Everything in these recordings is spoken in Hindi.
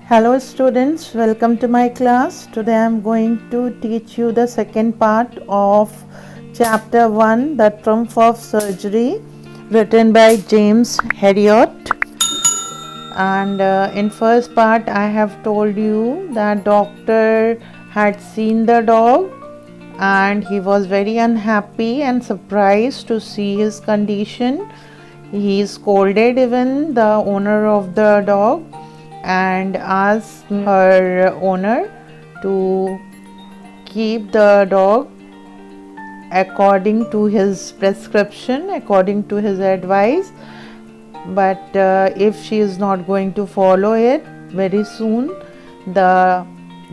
Hello students, welcome to my class. Today I am going to teach you the second part of chapter 1, The Triumph of Surgery, written by James Herriot. And in first part I have told you that doctor had seen the dog and he was very unhappy and surprised to see his condition. He scolded even the owner of the dog and asked her owner to keep the dog according to his prescription, according to his advice. But if she is not going to follow it, very soon the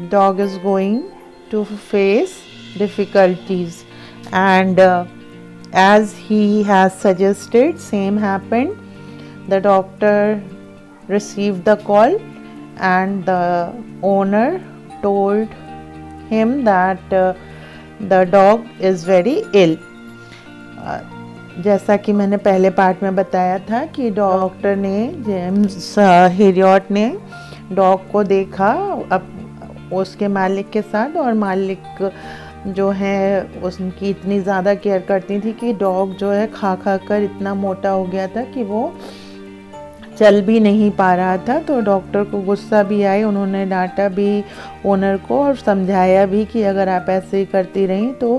dog is going to face difficulties. And as he has suggested, same happened. The doctor received the call and the owner told him that the dog is very ill. जैसा कि मैंने पहले पार्ट में बताया था कि डॉक्टर ने, जेम्स हेरियट ने डॉग को देखा अब उसके मालिक के साथ, और मालिक जो है उनकी इतनी ज़्यादा केयर करती थी कि डॉग जो है खा खा कर इतना मोटा हो गया था कि वो चल भी नहीं पा रहा था। तो डॉक्टर को गुस्सा भी आई, उन्होंने डांटा भी ओनर को और समझाया भी कि अगर आप ऐसे ही करती रहीं तो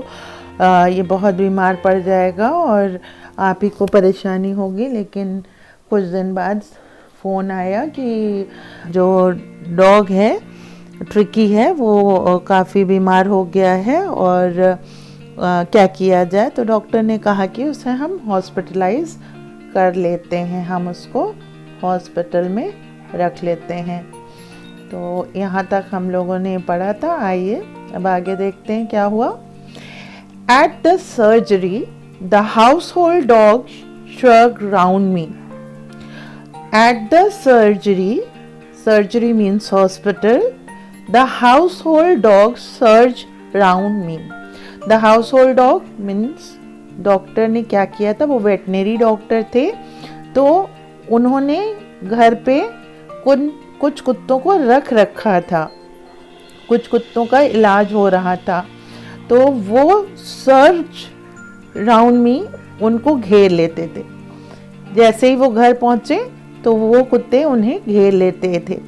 ये बहुत बीमार पड़ जाएगा और आप ही को परेशानी होगी। लेकिन कुछ दिन बाद फ़ोन आया कि जो डॉग है, ट्रिकी है, वो काफ़ी बीमार हो गया है और क्या किया जाए। तो डॉक्टर ने कहा कि उसे हम हॉस्पिटलाइज कर लेते हैं, हम उसको हॉस्पिटल में रख लेते हैं। तो यहाँ तक हम लोगों ने पढ़ा था। आइए अब आगे देखते हैं क्या हुआ। At the surgery, the household dog shrugged round me. At the surgery means hospital, the household dog surged round me. The household dog means doctor ने क्या किया था, वो वेटनरी डॉक्टर थे, तो उन्होंने घर पे कुछ कुत्तों को रख रखा था, कुछ कुत्तों का इलाज हो रहा था। तो वो सर्च राउंड मी उनको घेर लेते थे। जैसे ही वो घर पहुंचे तो वो कुत्ते उन्हें घेर लेते थे।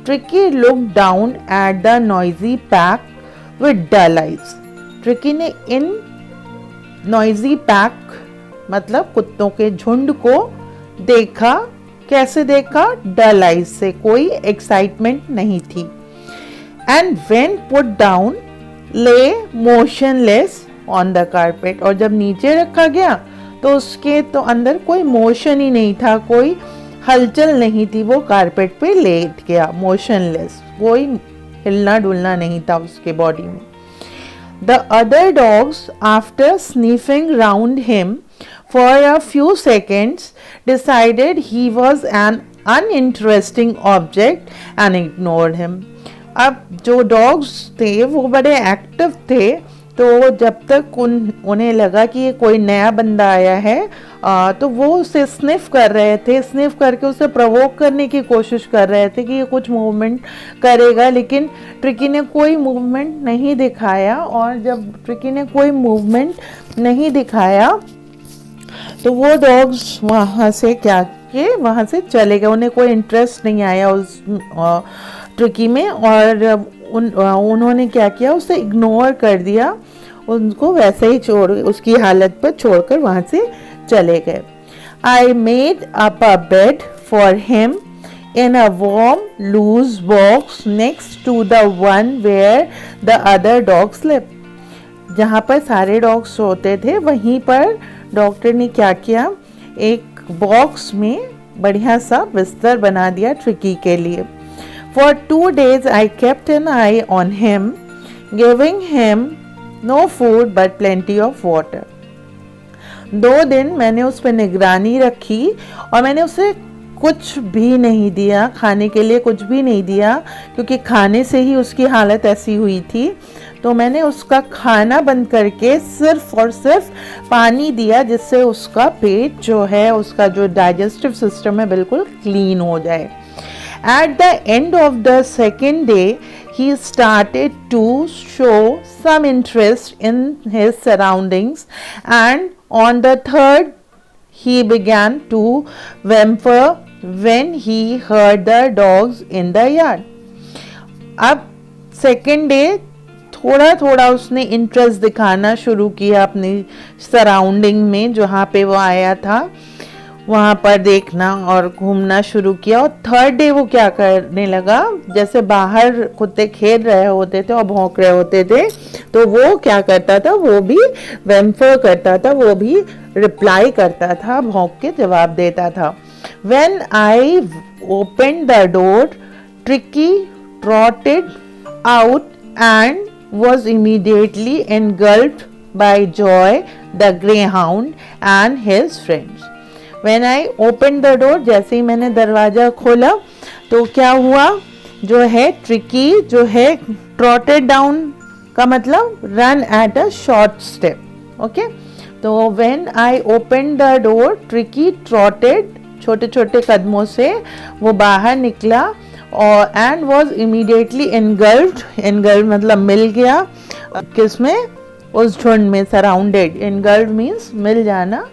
Tricki look down at the noisy pack with dull eyes. Tricki ने इन नॉइजी पैक मतलब कुत्तों के झुंड को देखा। कैसे देखा? डल आइज से, कोई एक्साइटमेंट नहीं थी। एंड व्हेन पुट डाउन ले मोशनलेस ऑन द कारपेट। और जब नीचे रखा गया तो उसके तो अंदर कोई मोशन ही नहीं था, कोई हलचल नहीं थी, वो कारपेट पे लेट गया, मोशनलेस, कोई हिलना डुलना नहीं था उसके बॉडी में। The other dogs after sniffing round him for a few seconds decided he was an uninteresting object and ignored him. अब जो डॉग्स थे वो बड़े एक्टिव थे, तो जब तक उन्हें लगा कि ये कोई नया बंदा आया है तो वो उसे स्निफ कर रहे थे, स्निफ करके उसे प्रोवोक करने की कोशिश कर रहे थे कि ये कुछ मूवमेंट करेगा। लेकिन ट्रिकी ने कोई मूवमेंट नहीं दिखाया, और जब ट्रिकी ने कोई मूवमेंट नहीं दिखाया तो वो डॉग्स वहाँ से वहाँ से चले गए। उन्हें कोई इंटरेस्ट नहीं आया उस ट्रिकी में, और उन्होंने क्या किया, उसे इग्नोर कर दिया, उनको वैसे ही उसकी हालत पर छोड़कर वहाँ से चले गए। I made up a bed for him in a warm loose box next to the one where the other dog sleep. जहाँ पर सारे डॉग्स सोते थे वहीं पर डॉक्टर ने क्या किया, एक बॉक्स में बढ़िया सा बिस्तर बना दिया ट्रिकी के लिए। For 2 days I kept an eye on him, giving him no food but plenty of water. 2 दिन मैंने उस पर निगरानी रखी और मैंने उसे कुछ भी नहीं दिया, खाने के लिए कुछ भी नहीं दिया, क्योंकि खाने से ही उसकी हालत ऐसी हुई थी। तो मैंने उसका खाना बंद करके सिर्फ और सिर्फ पानी दिया, जिससे उसका पेट जो है, उसका जो डाइजेस्टिव सिस्टम है, बिल्कुल क्लीन हो जाए। At the end of the second day, he started to show some interest in his surroundings, and on the third, he began to whimper when he heard the dogs in the yard. अब सेकेंड डे थोड़ा थोड़ा उसने इंटरेस्ट दिखाना शुरू किया अपनी सराउंडिंग में, जहाँ पे वो आया था वहाँ पर देखना और घूमना शुरू किया। और थर्ड डे वो क्या करने लगा, जैसे बाहर कुत्ते खेल रहे होते थे और भौंक रहे होते थे, तो वो क्या करता था, वो भी वेम्फर करता था, वो भी रिप्लाई करता था, भौंक के जवाब देता था। When I opened the door, Tricky trotted out and was immediately engulfed by Joy, the greyhound, and his friends. When I opened the door, जैसे ही मैंने दरवाज़ा खोला तो क्या हुआ, जो है ट्रिकी जो है trotted down का मतलब run at a short step, okay? तो when I opened the door, Tricky trotted, छोटे छोटे कदमों से वो बाहर निकला और एंड वॉज इमीडिएटली engulfed मतलब मिल गया किसमें, उस झुंड में, सराउंडेड, engulfed मीन्स मिल जाना,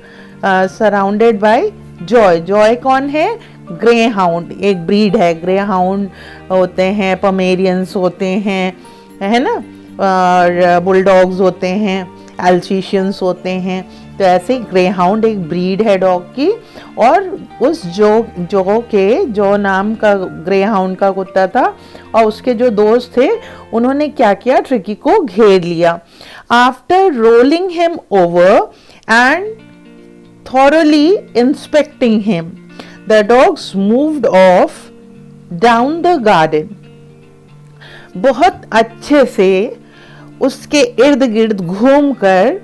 सराउंडेड बाय जॉय। जॉय कौन है, ग्रे हाउंड, एक ब्रीड है, ग्रे हाउंड होते हैं, पमेरियंस होते हैं, है ना, और बुलडॉग्स होते हैं, एल्सीशियंस होते हैं। तो ऐसे ग्रे हाउंड एक ब्रीड है डॉग की, और उस जो नाम का ग्रे हाउंड का कुत्ता था और उसके जो दोस्त थे, उन्होंने क्या किया, ट्रिकी को घेर लिया। After rolling him over and thoroughly inspecting him, the dogs moved off down the garden. बहुत अच्छे से उसके इर्द गिर्द घूमकर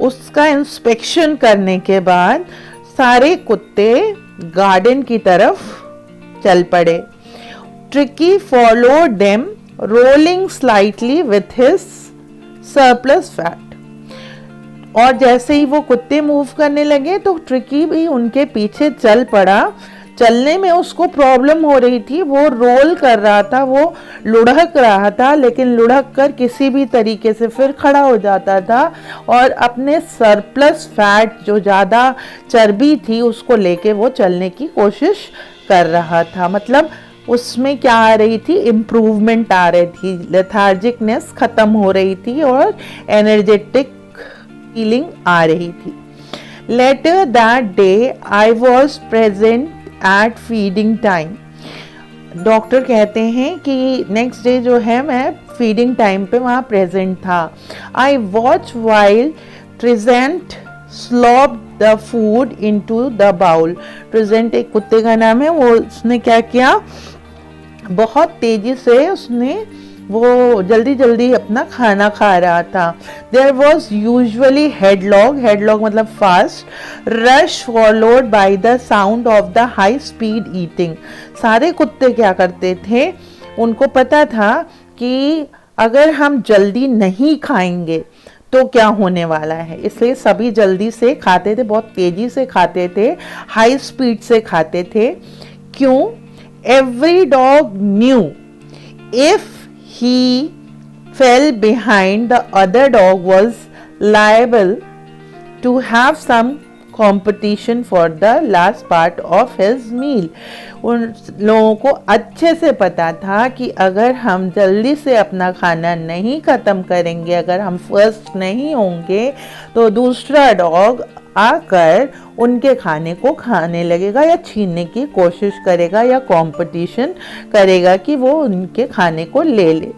उसका इंस्पेक्शन करने के बाद सारे कुत्ते गार्डन की तरफ चल पड़े। Tricky followed them, rolling slightly with his surplus fat. और जैसे ही वो कुत्ते मूव करने लगे तो ट्रिकी भी उनके पीछे चल पड़ा। चलने में उसको प्रॉब्लम हो रही थी, वो रोल कर रहा था, वो लुढ़क रहा था, लेकिन लुढ़क कर किसी भी तरीके से फिर खड़ा हो जाता था और अपने सरप्लस फैट, जो ज़्यादा चर्बी थी, उसको लेके वो चलने की कोशिश कर रहा था। मतलब उसमें क्या आ रही थी, इम्प्रूवमेंट आ रही थी, लेथार्जिकनेस ख़त्म हो रही थी और एनर्जेटिक फीलिंग आ रही थी। Later that day, I was present at feeding time. Doctor कहते हैं कि नेक्स्ट डे जो है मैं फीडिंग टाइम पे वहाँ प्रेजेंट था। I watched while Trezent slopped the food into the bowl. Trezent एक कुत्ते का नाम है, वो उसने क्या किया, बहुत तेजी से उसने वो जल्दी जल्दी अपना खाना खा रहा था। There was usually headlong मतलब fast, rush followed by the sound of the high speed eating. सारे कुत्ते क्या करते थे, उनको पता था कि अगर हम जल्दी नहीं खाएंगे तो क्या होने वाला है, इसलिए सभी जल्दी से खाते थे, बहुत तेजी से खाते थे, हाई स्पीड से खाते थे। क्यों? Every dog knew if he fell behind, the other dog was liable to have some competition for the last part of his meal. उन लोगों को अच्छे से पता था कि अगर हम जल्दी से अपना खाना नहीं ख़त्म करेंगे, अगर हम फर्स्ट नहीं होंगे, तो दूसरा डॉग आकर उनके खाने को खाने लगेगा या छीनने की कोशिश करेगा या कंपटीशन करेगा कि वो उनके खाने को ले ले।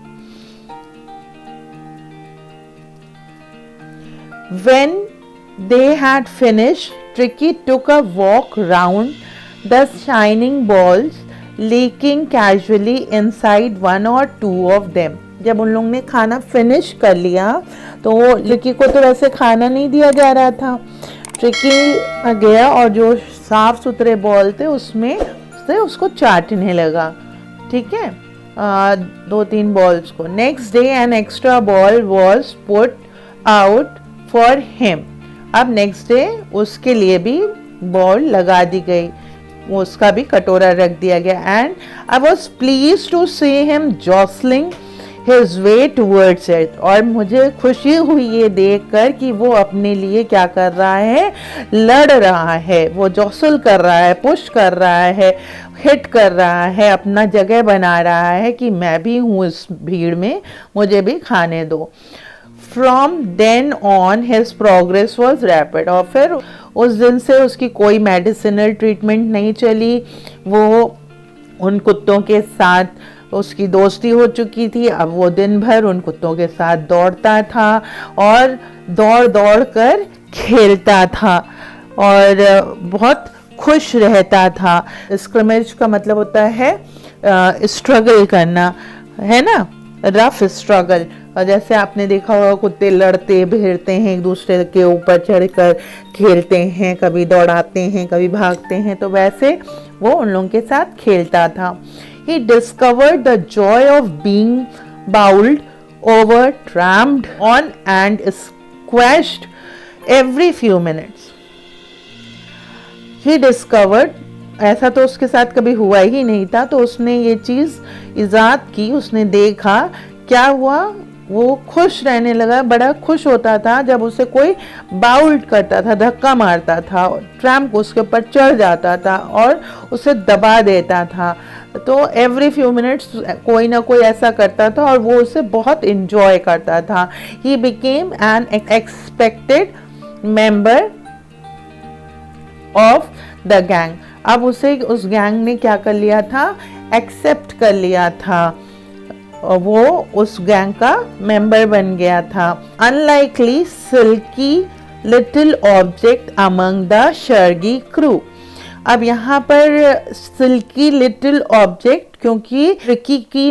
When they had finished, Tricky took a walk round the shining balls, leaking casually inside one or two of them. जब उन लोगों ने खाना फिनिश कर लिया तो ट्रिकी को तो वैसे खाना नहीं दिया जा रहा था। ट्रिकी गया और जो साफ सुथरे बॉल थे उसमें से उसको चाटने लगा, ठीक है, 2-3 बॉल्स को। Next day an extra ball was put out for him. अब नेक्स्ट डे उसके लिए भी बॉल लगा दी गई, उसका भी कटोरा रख दिया गया। And I was pleased to see him jostling his way towards it, और मुझे खुशी हुई ये देखकर कि वो अपने लिए क्या कर रहा है, लड़ रहा है, वो जॉसल कर रहा है, पुश कर रहा है, हिट कर रहा है, अपना जगह बना रहा है कि मैं भी हूँ इस भीड़ में, मुझे भी खाने दो। From then on his progress was rapid, और फिर उस दिन से उसकी कोई मेडिसिनल ट्रीटमेंट नहीं चली, वो उन कुत्तों के साथ उसकी दोस्ती हो चुकी थी। अब वो दिन भर उन कुत्तों के साथ दौड़ता था और दौड़ दौड़ कर खेलता था और बहुत खुश रहता था। स्क्रमेज का मतलब होता है स्ट्रगल करना, है ना, रफ स्ट्रगल। और जैसे आपने देखा होगा कुत्ते लड़ते भिड़ते हैं, एक दूसरे के ऊपर चढ़कर खेलते हैं, कभी दौड़ाते हैं, कभी भागते हैं, तो वैसे वो उन लोगों के साथ खेलता था। He discovered the joy of being bowled over, tramped on and squashed every few minutes. He discovered, ऐसा तो उसके साथ कभी हुआ ही नहीं था, तो उसने ये चीज़ इजाद की, उसने देखा क्या हुआ, वो खुश रहने लगा, बड़ा खुश होता था जब उसे कोई बाउल्ड करता था, धक्का मारता था, ट्रैम्प उसके ऊपर चढ़ जाता था और उसे दबा देता था। तो एवरी फ्यू मिनट्स कोई ना कोई ऐसा करता था और वो उसे बहुत इंजॉय करता था। He became an expected member of the gang. अब उसे उस गैंग ने क्या कर लिया था, एक्सेप्ट कर लिया था, वो उस गैंग का मेंबर बन गया था। Unlikely silky little object among the शर्गी क्रू। अब यहाँ पर सिल्की लिटिल ऑब्जेक्ट, क्योंकि रिकी की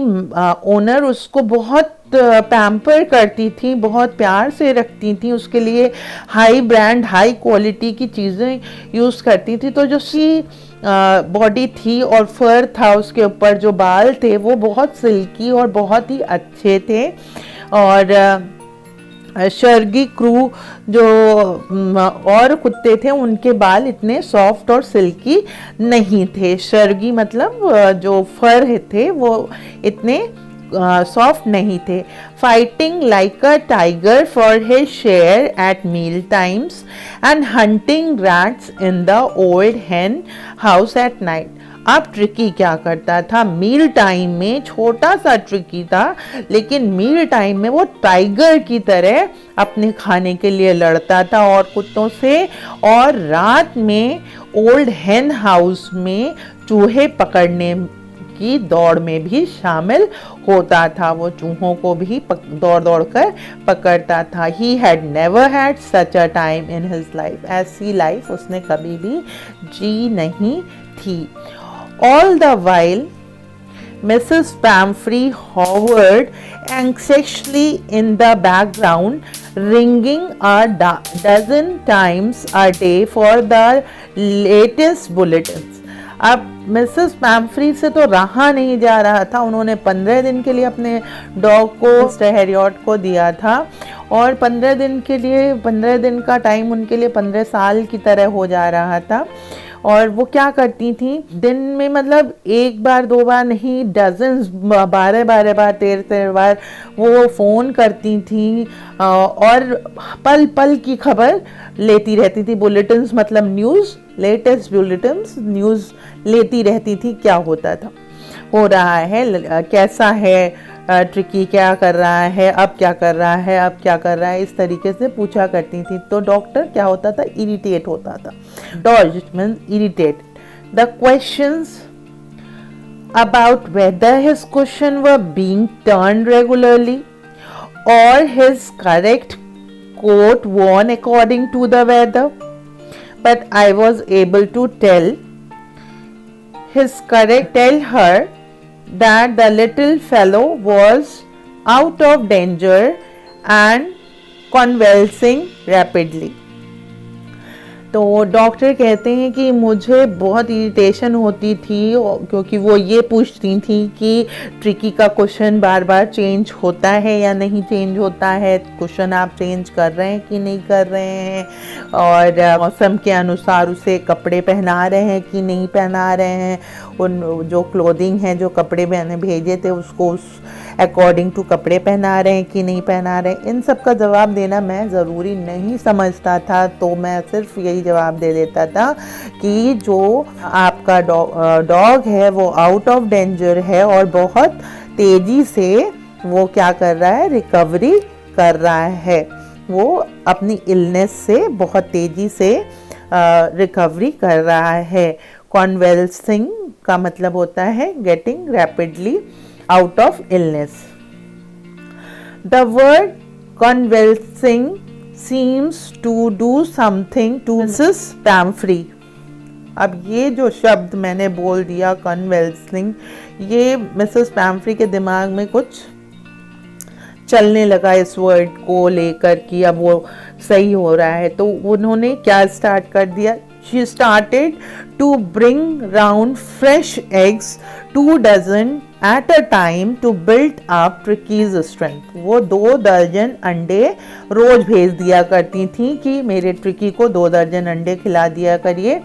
ओनर उसको बहुत पैम्पर करती थी, बहुत प्यार से रखती थी, उसके लिए हाई ब्रांड हाई क्वालिटी की चीज़ें यूज़ करती थी। तो जो उसकी बॉडी थी और फर था, उसके ऊपर जो बाल थे वो बहुत सिल्की और बहुत ही अच्छे थे। और शर्गी क्रू जो और कुत्ते थे उनके बाल इतने सॉफ्ट और सिल्की नहीं थे। शर्गी मतलब जो फर थे वो इतने सॉफ्ट नहीं थे। Fighting like a tiger for his share at meal times and hunting rats in the old hen house at night. अब ट्रिकी क्या करता था, मील टाइम में, छोटा सा ट्रिकी था लेकिन मील टाइम में वो टाइगर की तरह अपने खाने के लिए लड़ता था और कुत्तों से, और रात में ओल्ड हेन हाउस में चूहे पकड़ने की दौड़ में भी शामिल होता था। वो चूहों को भी दौड़ दौड़ कर पकड़ता था। He had never had such a time in his life. ऐसी लाइफ उसने कभी भी जी नहीं थी। All the while, Mrs. Pamphry hovered anxiously in the background, ringing a dozen times a day for the latest bulletins. अब मिसेस पैम्फ्री से तो रहा नहीं जा रहा था। उन्होंने 15 दिन के लिए अपने डॉग को हैरियट को दिया था और 15 दिन के लिए, 15 दिन का टाइम उनके लिए 15 साल की तरह हो जा रहा था। और वो क्या करती थी, दिन में मतलब एक बार दो बार नहीं, डजन्स, 12 बार, 13 बार वो फ़ोन करती थी और पल पल की खबर लेती रहती थी। बुलेटिन्स मतलब न्यूज़, लेटेस्ट बुलेटिन्स, न्यूज़ लेती रहती थी, क्या होता था, हो रहा है, कैसा है ट्रिकी, क्या कर रहा है, अब क्या कर रहा है, अब क्या कर रहा है, इस तरीके से पूछा करती थी। तो डॉक्टर क्या होता था, इरिटेट होता था। Dodge means irritate. The questions about whether his question were being turned regularly और his correct coat worn according to the weather, but I was able to tell her that the little fellow was out of danger and convulsing rapidly. तो डॉक्टर कहते हैं कि मुझे बहुत इरिटेशन होती थी क्योंकि वो ये पूछती थी कि ट्रिकी का क्वेश्चन बार बार चेंज होता है या नहीं चेंज होता है, क्वेश्चन आप चेंज कर रहे हैं कि नहीं कर रहे हैं, और मौसम के अनुसार उसे कपड़े पहना रहे हैं कि नहीं पहना रहे हैं, उन जो क्लोथिंग है, जो कपड़े मैंने भेजे थे उसको उस अकॉर्डिंग टू कपड़े पहना रहे हैं कि नहीं पहना रहे हैं। इन सब का जवाब देना मैं ज़रूरी नहीं समझता था, तो मैं सिर्फ यही जवाब दे देता था कि जो आपका डॉग है वो आउट ऑफ डेंजर है और बहुत तेज़ी से वो क्या कर रहा है, रिकवरी कर रहा है, वो अपनी इलनेस से बहुत तेज़ी से रिकवरी कर रहा है। कॉन्वेल्सिंग का मतलब होता है getting rapidly out of illness. The word convalescing seems to do something to Mrs. Pamphry. अब ये जो शब्द मैंने बोल दिया convalescing, ये मिसेस पैम्फ्री के दिमाग में कुछ चलने लगा इस वर्ड को लेकर कि अब वो सही हो रहा है, तो उन्होंने क्या स्टार्ट कर दिया, she started to bring round fresh eggs 2 dozen at a time to build up Tricky's strength. वो 2 दर्जन अंडे रोज भेज दिया करती थी कि मेरे ट्रिकी को 2 दर्जन अंडे खिला दिया करिए,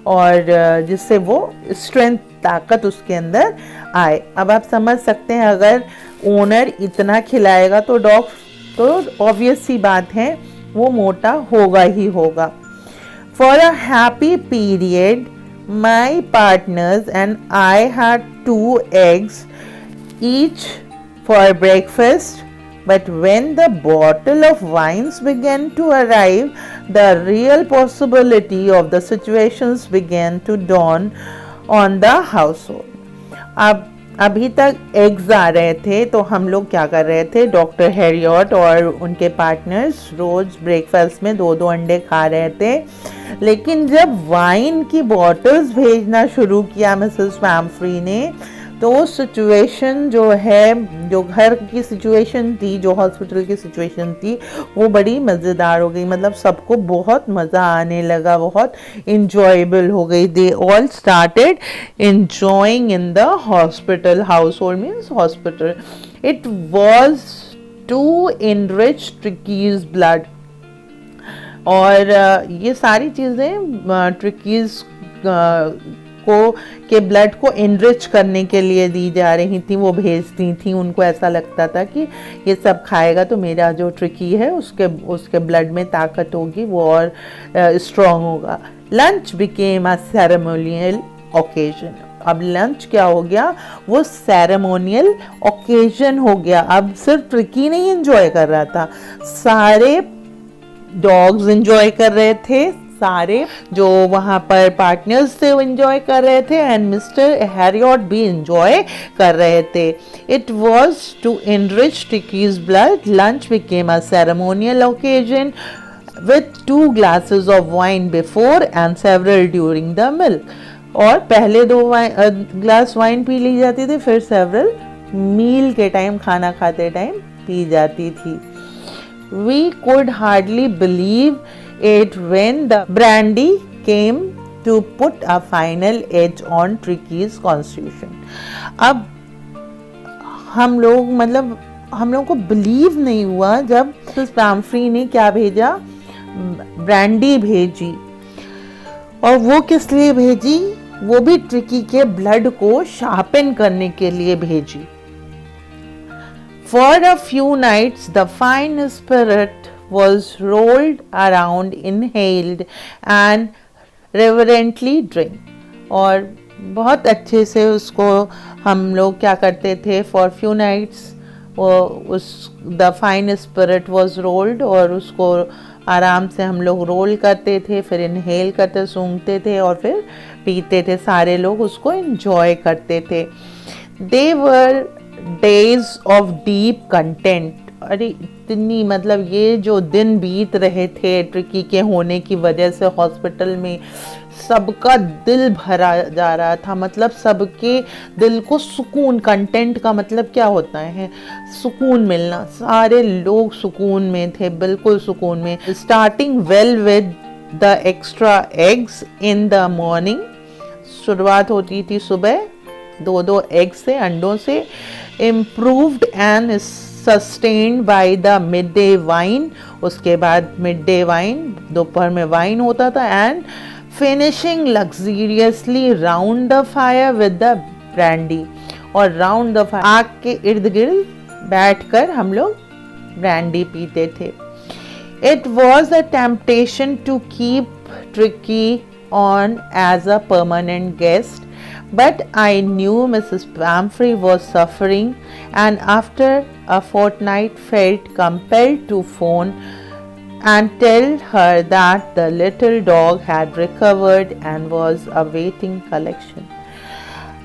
और जिससे वो स्ट्रेंथ, ताकत उसके अंदर आए। अब आप समझ सकते हैं अगर ओनर इतना खिलाएगा तो डॉग तो ऑब्वियस सी बात है वो मोटा होगा ही होगा। For a happy period, my partners and I had 2 eggs each for breakfast. But when the bottle of wines began to arrive, the real possibility of the situations began to dawn on the household. अब अभी तक एग्स आ रहे थे तो हम लोग क्या कर रहे थे, डॉक्टर हैरियट और उनके पार्टनर्स रोज ब्रेकफास्ट में 2-2 अंडे खा रहे थे, लेकिन जब वाइन की बॉटल्स भेजना शुरू किया मिसेस पैम्फ्री ने, तो सिचुएशन जो है, जो घर की सिचुएशन थी, जो हॉस्पिटल की सिचुएशन थी, वो बड़ी मज़ेदार हो गई। मतलब सबको बहुत मज़ा आने लगा, बहुत इंजॉयबल हो गई। They all started enjoying in the hospital. Household means hospital. It was to enrich Tricky's blood. और ये सारी चीज़ें ट्रिकीज को के ब्लड को एनरिच करने के लिए दी जा रही थी, वो भेजती थी। उनको ऐसा लगता था कि ये सब खाएगा तो मेरा जो ट्रिकी है उसके ब्लड में ताकत होगी, वो और स्ट्रॉन्ग होगा। Lunch became a ceremonial occasion. अब लंच क्या हो गया, वो सेरेमोनियल ओकेजन हो गया। अब सिर्फ ट्रिकी नहीं एंजॉय कर रहा था, सारे डॉग्स एंजॉय कर रहे थे, सारे जो वहाँ पर पार्टनर्स थे वो एंजॉय कर रहे थे, एंड मिस्टर हैरियट भी एंजॉय कर रहे थे। It was to enrich Tricki's blood. Lunch became a ceremonial occasion with 2 glasses of wine before and several during the meal. और पहले 2 ग्लास वाइन पी ली जाती थी, फिर सेवरल मील के टाइम, खाना खाते टाइम पी जाती थी। We could hardly believe it when the brandy came to put a final edge on Tricky's constitution. अब हम लोग को बिलीव नहीं हुआ जब मिसेस पैम्फ्री ने क्या भेजा, ब्रांडी भेजी। और वो किस लिए भेजी, वो भी ट्रिकी के ब्लड को शार्पन करने के लिए भेजी। For a few nights the fine spirit was rolled around, inhaled and reverently drank. और बहुत अच्छे से उसको हम लोग क्या करते थे, for few nights the fine spirit was rolled, और उसको आराम से हम लोग रोल करते थे, फिर इनहेल करते, सूंघते थे और फिर पीते थे। सारे लोग उसको एंजॉय करते थे। They were days of deep content. अरे इतनी, मतलब ये जो दिन बीत रहे थे ट्रिकी के होने की वजह से हॉस्पिटल में, सबका दिल भरा जा रहा था। मतलब सबके दिल को सुकून, कंटेंट का मतलब क्या होता है, सुकून मिलना। सारे लोग सुकून में थे, बिल्कुल सुकून में। Starting well with the extra eggs in the morning, शुरुआत होती थी सुबह 2 एग से, अंडों से. Improved and sustained by the mid day wine, उसके बाद मिड डे वाइन, दोपहर में वाइन होता था. And finishing luxuriously round the fire with the brandy, और राउंड द फायर, आग के इर्द गिर्द बैठकर हम लोग ब्रांडी पीते थे. It was a temptation to keep Tricki on as a permanent guest, but I knew Mrs. Pamfrey was suffering, and after a fortnight felt compelled to phone and tell her that the little dog had recovered and was awaiting collection.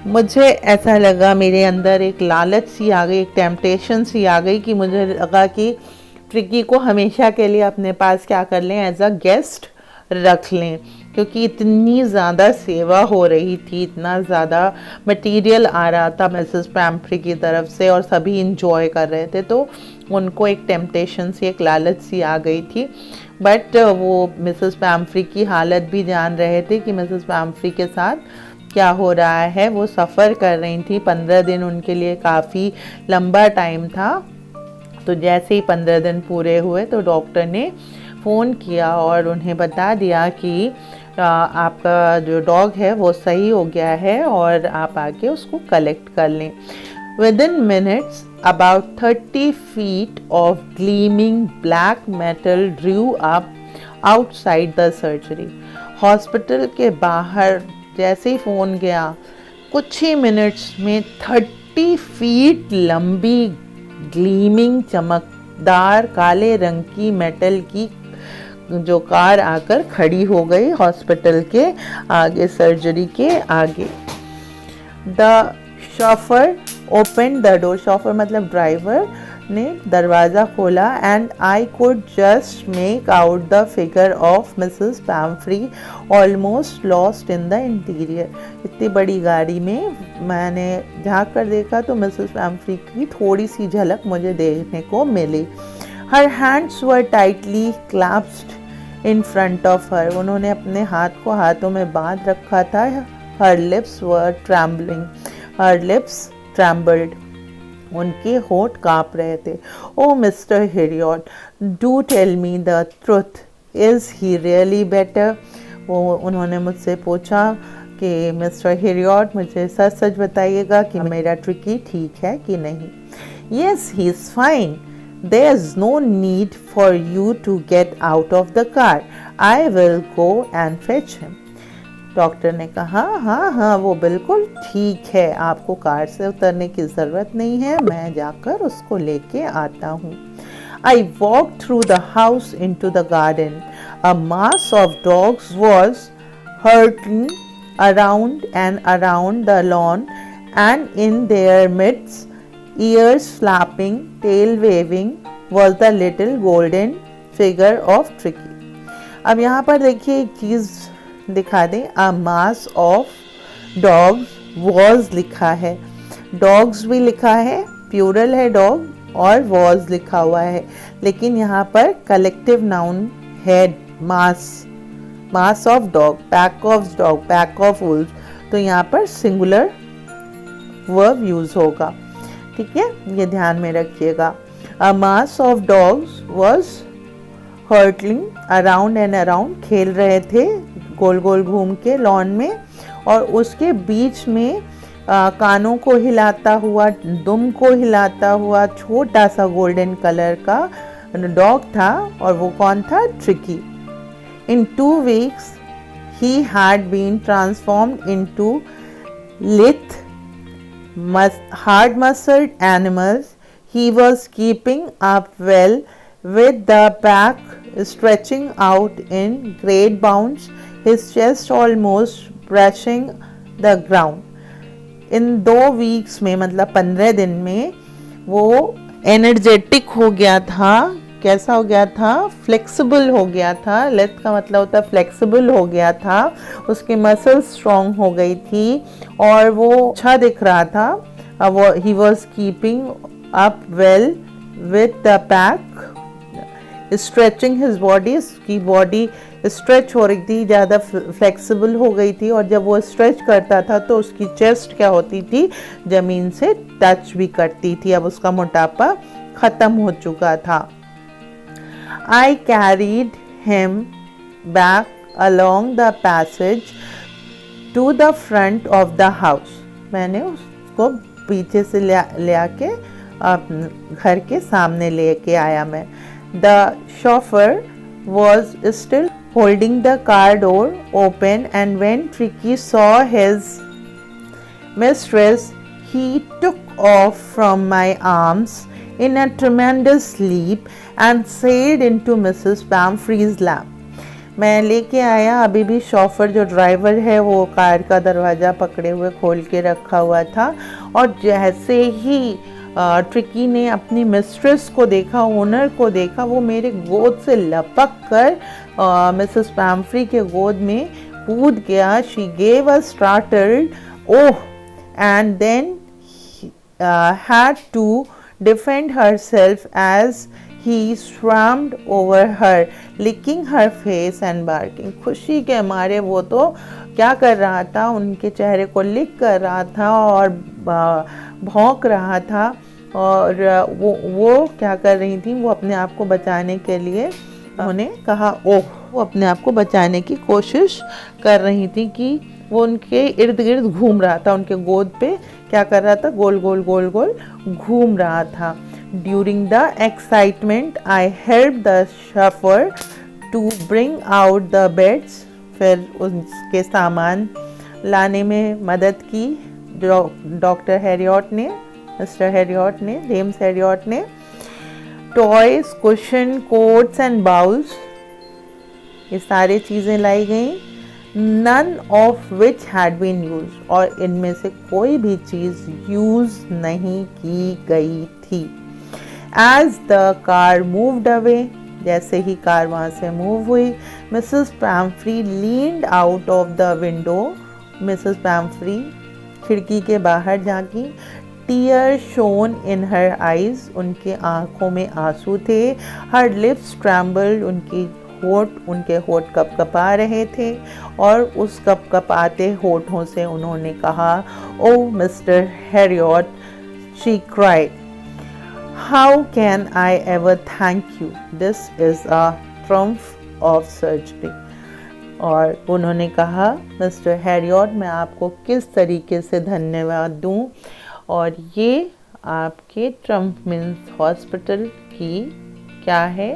मुझे ऐसा लगा, मेरे अंदर एक लालच सी आ गई, एक टेम्पटेशन सी आ गई कि मुझे लगा कि ट्रिकी को हमेशा के लिए अपने पास क्या कर लें, एज अ गेस्ट रख लें, क्योंकि इतनी ज़्यादा सेवा हो रही थी, इतना ज़्यादा मटेरियल आ रहा था मिसेस पैम्फ्री की तरफ से और सभी इंजॉय कर रहे थे, तो उनको एक टेम्पटेशन सी, एक लालच सी आ गई थी. बट वो मिसेस पैम्फ्री की हालत भी जान रहे थे कि मिसेस पैम्फ्री के साथ क्या हो रहा है. वो सफ़र कर रही थी, 15 दिन उनके लिए काफ़ी लंबा टाइम था. तो जैसे ही 15 दिन पूरे हुए तो डॉक्टर ने फ़ोन किया और उन्हें बता दिया कि आपका जो डॉग है वो सही हो गया है और आप आके उसको कलेक्ट कर लें. Within minutes, about 30 feet of gleaming black metal drew up outside the surgery. Hospital के बाहर जैसे ही फ़ोन गया, कुछ ही मिनट्स में 30 फीट लंबी ग्लीमिंग चमकदार काले रंग की मेटल की जो कार आकर खड़ी हो गई हॉस्पिटल के आगे, सर्जरी के आगे. The chauffeur open the door, chauffeur मतलब ड्राइवर ने दरवाज़ा खोला. And I could just make out the figure of Mrs Pomfrey almost lost in the interior. इतनी बड़ी गाड़ी में मैंने झाँक कर देखा तो मिसेस पैम्फ्री की थोड़ी सी झलक मुझे देखने को मिली. Her hands were tightly clasped in front of her, उन्होंने अपने हाथ को हाथों में बांध रखा था. Her lips were trembling, her lips trembled, उनके होठ काँप रहे थे. Oh mister Herriot, do tell me the truth, is he really better. वो उन्होंने मुझसे पूछा कि मिस्टर हिरियट, मुझे सच सच बताइएगा कि मेरा ट्रिकी ठीक है कि नहीं. Yes, he is fine. There's no need for you to get out of the car. I will go and fetch him. Doctor ने कहा, हाँ, वो बिल्कुल ठीक है, आपको कार से उतरने की ज़रूरत नहीं है, मैं जाकर उसको लेके आता हूँ. I walked through the house into the garden. A mass of dogs was hurtling around and around the lawn, and in their midst, ears flapping, tail waving, was the little golden figure of Tricky. अब यहाँ पर देखिए एक चीज़ दिखा दें, a mass of dogs was लिखा है, dogs भी लिखा है, प्यूरल है डॉग, और was लिखा हुआ है, लेकिन यहाँ पर कलेक्टिव नाउन है mass of dog, pack of dog, pack of wolves, तो यहाँ पर सिंगुलर वर्ब यूज होगा. ठीक है, ये ध्यान में रखिएगा. A mass of dogs was hurtling around and around, खेल रहे थे गोल गोल घूम के लॉन में, और उसके बीच में कानों को हिलाता हुआ, दुम को हिलाता हुआ छोटा सा गोल्डन कलर का डॉग था, और वो कौन था? Tricky. In 2 weeks he had been transformed into lithe, hard-muscled animals. He was keeping up well with the back stretching out in great bounds, his chest almost brushing the ground. In 2 weeks में, मतलब 15 दिन में, वो एनर्जेटिक हो गया था. कैसा हो गया था? फ्लेक्सिबल हो गया था. लेथ का मतलब होता है फ्लेक्सिबल हो गया था, उसके मसल्स स्ट्रॉन्ग हो गई थी और वो अच्छा दिख रहा था. He was keeping up well with the pack, stretching his body, उसकी बॉडी स्ट्रेच हो रही थी, ज़्यादा फ्लेक्सिबल हो गई थी, और जब वो स्ट्रेच करता था तो उसकी चेस्ट क्या होती थी, ज़मीन से टच भी करती थी। अब उसका मोटापा ख़त्म हो चुका था। I carried him back along the passage to the front of the house. मैंने उसको पीछे से ले आके घर के सामने लेके आया मैं। The chauffeur was still holding the car door open, and when Tricky saw his mistress, he took off from my arms in a tremendous leap and sailed into Mrs. Pamfrey's lap. मैं लेके आया, अभी भी शॉफर जो ड्राइवर है वो कार का दरवाज़ा पकड़े हुए खोल के रखा हुआ था, और जैसे ही ट्रिकी ने अपनी मिस्ट्रेस को देखा, ओनर को देखा, वो मेरे गोद से लपक कर मिसेस पैम्फ्री के गोद में कूद गया। She gave a startled oh and then had to defend herself as he swarmed over her, licking her face and barking. खुशी के मारे वो तो क्या कर रहा था, उनके चेहरे को लिक कर रहा था और भौंक रहा था, और वो क्या कर रही थी, वो अपने आप को बचाने के लिए, उन्होंने कहा ओह, वो अपने आप को बचाने की कोशिश कर रही थी कि वो उनके इर्द गिर्द घूम रहा था, उनके गोद पे क्या कर रहा था, गोल गोल गोल गोल घूम रहा था। During the excitement I help the chauffeur to bring out the beds, फिर उसके सामान लाने में मदद की डॉक्टर हैरियट ने, मिस्टर हैरियट ने, जेम्स हैरियट ने। Toys, cushions, coats and bowls, ये सारी चीज़ें लाई गई। None of which had been used, और इनमें से कोई भी चीज़ यूज़ नहीं की गई थी। As the car moved away, जैसे ही कार वहाँ से मूव हुई, Mrs. Pamfrey leaned out of the window. Mrs. Pamfrey खिड़की के बाहर झांकी। Tears shone in her eyes, उनके आँखों में आंसू थे। Her lips trembled, उनके होठ कपकपा रहे थे, और उस कपकपाते होठों से उन्होंने कहा, "Oh, Mr. Harriot," she cried, "how can I ever thank you? This is a triumph of surgery." और उन्होंने कहा, मिस्टर हैरियट, मैं आपको किस तरीके से धन्यवाद दूं, और ये आपके ट्रम्प मिल्स हॉस्पिटल की क्या है,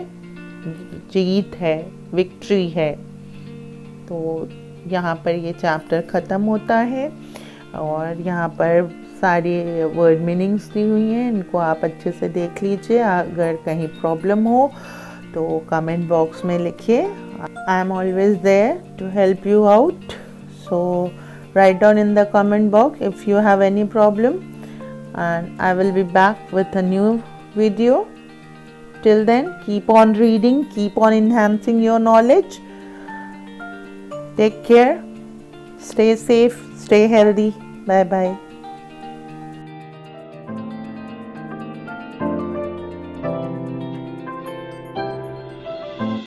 जीत है, विक्ट्री है। तो यहाँ पर ये चैप्टर ख़त्म होता है, और यहाँ पर सारी वर्ड मीनिंग्स दी हुई हैं, इनको आप अच्छे से देख लीजिए। अगर कहीं प्रॉब्लम हो तो कमेंट बॉक्स में लिखिए। I am always there to help you out, so write down in the comment box if you have any problem, and I will be back with a new video. Till then, keep on reading, keep on enhancing your knowledge. Take care, stay safe, stay healthy. Bye bye.